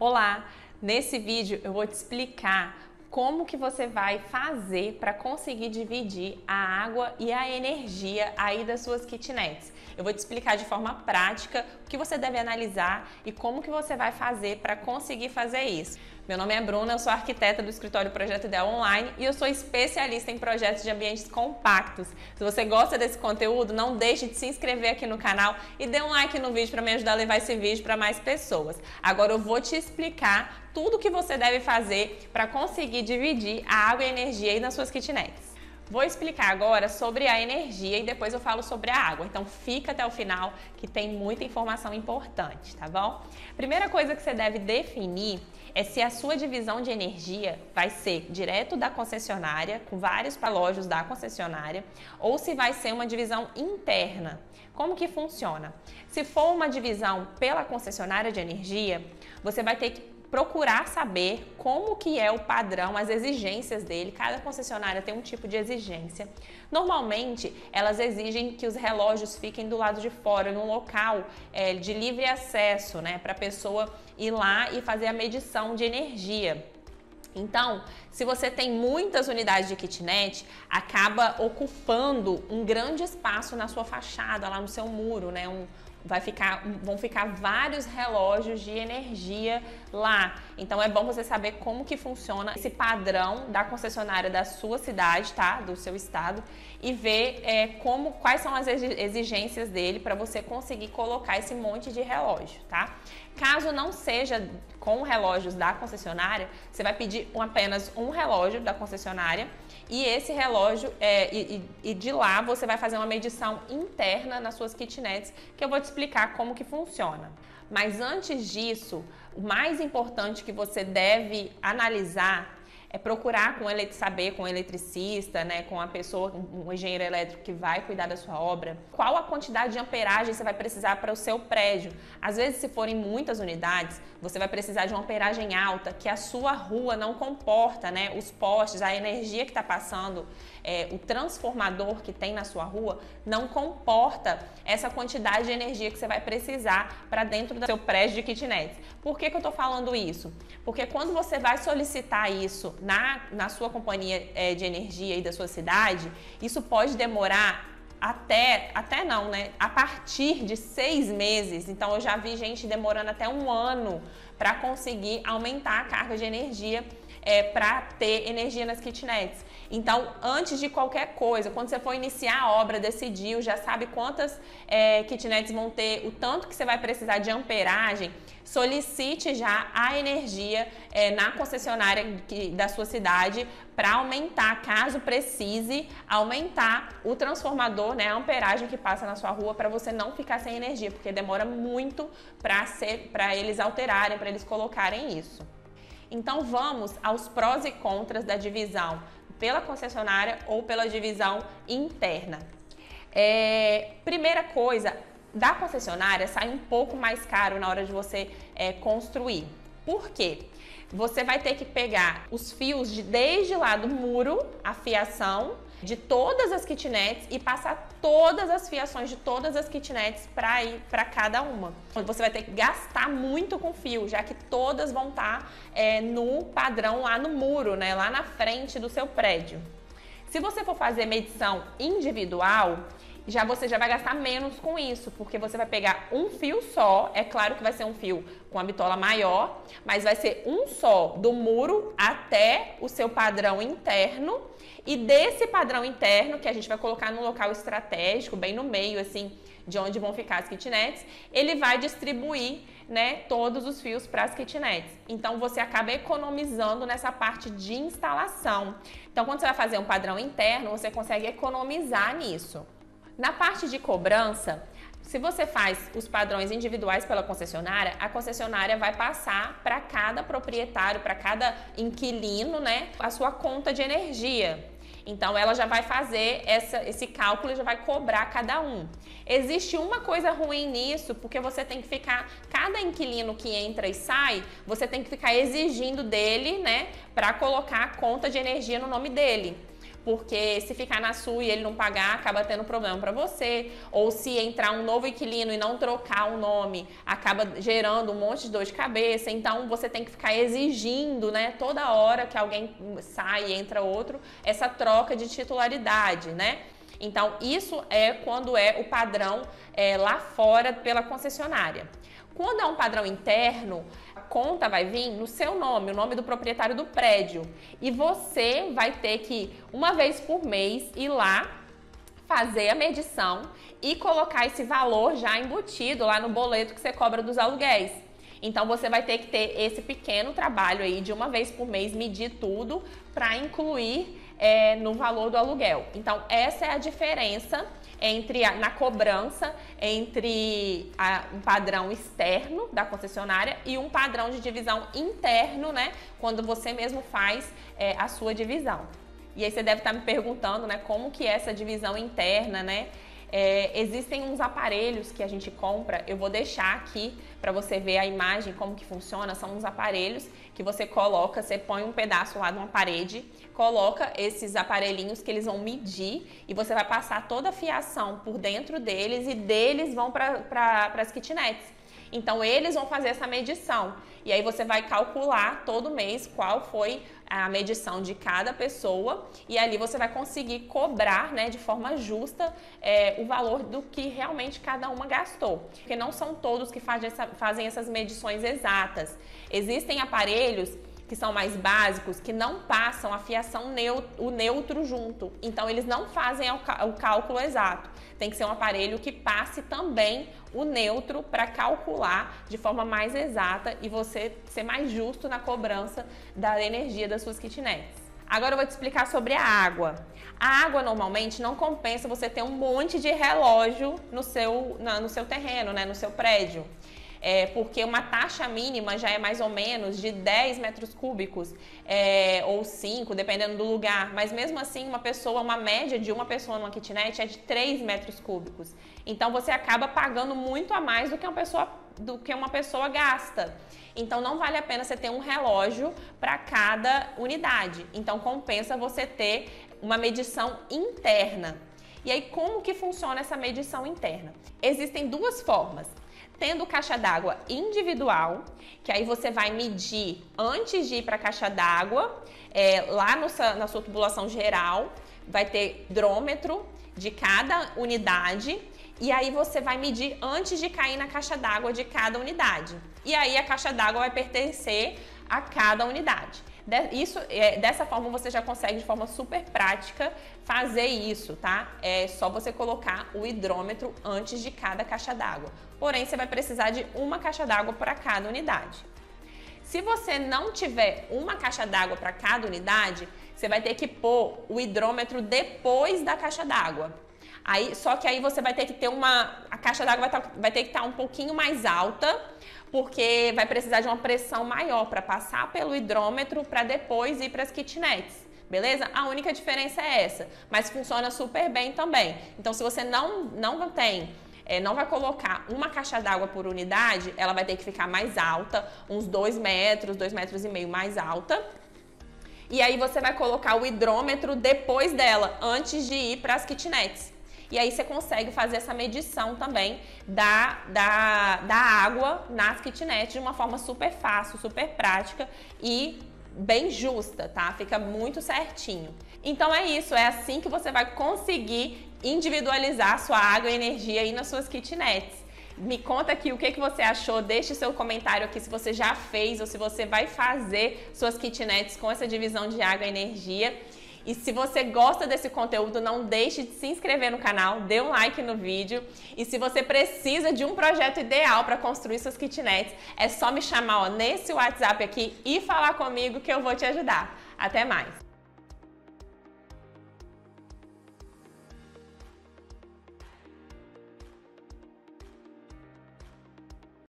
Olá! Nesse vídeo eu vou te explicar como que você vai fazer para conseguir dividir a água e a energia aí das suas kitnets. Eu vou te explicar de forma prática o que você deve analisar e como que você vai fazer para conseguir fazer isso. Meu nome é Bruna, eu sou arquiteta do escritório Projeto Ideal Online e eu sou especialista em projetos de ambientes compactos. Se você gosta desse conteúdo, não deixe de se inscrever aqui no canal e dê um like no vídeo para me ajudar a levar esse vídeo para mais pessoas. Agora eu vou te explicar tudo o que você deve fazer para conseguir dividir a água e a energia aí nas suas kitnets. Vou explicar agora sobre a energia e depois eu falo sobre a água. Então fica até o final que tem muita informação importante, tá bom? Primeira coisa que você deve definir é se a sua divisão de energia vai ser direto da concessionária, com vários relógios da concessionária, ou se vai ser uma divisão interna. Como que funciona? Se for uma divisão pela concessionária de energia, você vai ter que procurar saber como que é o padrão, as exigências dele. Cada concessionária tem um tipo de exigência. Normalmente, elas exigem que os relógios fiquem do lado de fora, num local de livre acesso, né, para a pessoa ir lá e fazer a medição de energia. Então, se você tem muitas unidades de kitnet, acaba ocupando um grande espaço na sua fachada, lá no seu muro, né? Vão ficar vários relógios de energia lá. Então é bom você saber como que funciona esse padrão da concessionária da sua cidade, tá? Do seu estado, e ver quais são as exigências dele para você conseguir colocar esse monte de relógio, tá? Caso não seja com relógios da concessionária, você vai pedir apenas um relógio da concessionária e esse relógio, e de lá você vai fazer uma medição interna nas suas kitnets, que eu vou te explicar como que funciona. Mas antes disso, o mais importante que você deve analisar é procurar saber com o eletricista, né, com a pessoa, um engenheiro elétrico que vai cuidar da sua obra, qual a quantidade de amperagem você vai precisar para o seu prédio. Às vezes, se forem muitas unidades, você vai precisar de uma amperagem alta, que a sua rua não comporta, né, os postes, a energia que está passando, o transformador que tem na sua rua, não comporta essa quantidade de energia que você vai precisar para dentro do seu prédio de kitnets. Por que eu estou falando isso? Porque quando você vai solicitar isso na sua companhia de energia aí da sua cidade, isso pode demorar até não, né? A partir de 6 meses. Então eu já vi gente demorando até 1 ano para conseguir aumentar a carga de energia para ter energia nas kitnets. Então, antes de qualquer coisa, quando você for iniciar a obra, decidiu, já sabe quantas kitnets vão ter, o tanto que você vai precisar de amperagem, solicite já a energia na concessionária da sua cidade para aumentar, caso precise, aumentar o transformador, né, a amperagem que passa na sua rua, para você não ficar sem energia, porque demora muito para eles alterarem, para eles colocarem isso. Então vamos aos prós e contras da divisão pela concessionária ou pela divisão interna. Primeira coisa, da concessionária sai um pouco mais caro na hora de você construir. Por quê? Você vai ter que pegar os fios desde lá do muro, a fiação de todas as kitnets e passar todas as fiações de todas as kitnets para ir para cada uma. Você vai ter que gastar muito com fio, já que todas vão estar no padrão lá no muro, né, lá na frente do seu prédio. Se você for fazer medição individual, você já vai gastar menos com isso, porque você vai pegar um fio só. É claro que vai ser um fio com a bitola maior, mas vai ser um só do muro até o seu padrão interno, e desse padrão interno, que a gente vai colocar num local estratégico, bem no meio, assim, de onde vão ficar as kitnets, ele vai distribuir, né, todos os fios para as kitnets. Então você acaba economizando nessa parte de instalação. Então quando você vai fazer um padrão interno, você consegue economizar nisso. Na parte de cobrança, se você faz os padrões individuais pela concessionária, a concessionária vai passar para cada proprietário, para cada inquilino, né, a sua conta de energia. Então ela já vai fazer esse cálculo e já vai cobrar cada um. Existe uma coisa ruim nisso, porque você tem que ficar, cada inquilino que entra e sai, você tem que ficar exigindo dele, né, para colocar a conta de energia no nome dele. porque se ficar na sua e ele não pagar, acaba tendo problema para você, ou se entrar um novo inquilino e não trocar o nome, acaba gerando um monte de dor de cabeça. Então você tem que ficar exigindo, né, toda hora que alguém sai e entra outro, essa troca de titularidade, né? Então isso é quando é o padrão lá fora pela concessionária. Quando é um padrão interno, a conta vai vir no seu nome, o nome do proprietário do prédio. E você vai ter que, uma vez por mês, ir lá, fazer a medição e colocar esse valor já embutido lá no boleto que você cobra dos aluguéis. Então você vai ter que ter esse pequeno trabalho aí de uma vez por mês, medir tudo para incluir no valor do aluguel. Então essa é a diferença na cobrança entre um padrão externo da concessionária e um padrão de divisão interno, né? Quando você mesmo faz a sua divisão. E aí você deve estar me perguntando, né? Como que é essa divisão interna, né? Existem uns aparelhos que a gente compra, eu vou deixar aqui para você ver a imagem, como que funciona. São uns aparelhos que você coloca, você põe um pedaço lá de uma parede, coloca esses aparelhinhos que eles vão medir e você vai passar toda a fiação por dentro deles e deles vão para as kitnets. Então eles vão fazer essa medição e aí você vai calcular todo mês qual foi a medição de cada pessoa e ali você vai conseguir cobrar, né, de forma justa o valor do que realmente cada uma gastou. Porque não são todos que fazem essas medições exatas. Existem aparelhos que são mais básicos, que não passam a fiação o neutro junto. Então, eles não fazem o cálculo exato. Tem que ser um aparelho que passe também o neutro para calcular de forma mais exata e você ser mais justo na cobrança da energia das suas kitnets. Agora eu vou te explicar sobre a água. A água normalmente não compensa você ter um monte de relógio no seu terreno, né, no seu prédio. Porque uma taxa mínima já é mais ou menos de 10 metros cúbicos ou 5, dependendo do lugar. Mas mesmo assim, uma média de uma pessoa numa kitnet é de 3 metros cúbicos. Então você acaba pagando muito a mais do que uma pessoa gasta. Então não vale a pena você ter um relógio para cada unidade. Então compensa você ter uma medição interna. E aí como que funciona essa medição interna? Existem duas formas. Tendo caixa d'água individual, que aí você vai medir antes de ir para a caixa d'água, lá na sua tubulação geral, vai ter hidrômetro de cada unidade e aí você vai medir antes de cair na caixa d'água de cada unidade. E aí a caixa d'água vai pertencer a cada unidade. Dessa forma você já consegue de forma super prática fazer isso, tá? É só você colocar o hidrômetro antes de cada caixa d'água. Porém, você vai precisar de uma caixa d'água para cada unidade. Se você não tiver uma caixa d'água para cada unidade, você vai ter que pôr o hidrômetro depois da caixa d'água. Só que aí você vai ter que ter a caixa d'água vai ter que estar um pouquinho mais alta, porque vai precisar de uma pressão maior para passar pelo hidrômetro para depois ir para as kitnets, beleza? A única diferença é essa, mas funciona super bem também. Então, se você não vai colocar uma caixa d'água por unidade, ela vai ter que ficar mais alta, uns 2 metros, 2,5 metros mais alta. E aí você vai colocar o hidrômetro depois dela, antes de ir para as kitnets. E aí você consegue fazer essa medição também da água nas kitnets de uma forma super fácil, super prática e bem justa, tá? Fica muito certinho. Então é isso, é assim que você vai conseguir individualizar a sua água e energia aí nas suas kitnets. Me conta aqui o que você achou, deixe seu comentário aqui se você já fez ou se você vai fazer suas kitnets com essa divisão de água e energia. E se você gosta desse conteúdo, não deixe de se inscrever no canal, dê um like no vídeo. E se você precisa de um projeto ideal para construir suas kitnets, é só me chamar nesse WhatsApp aqui e falar comigo que eu vou te ajudar. Até mais!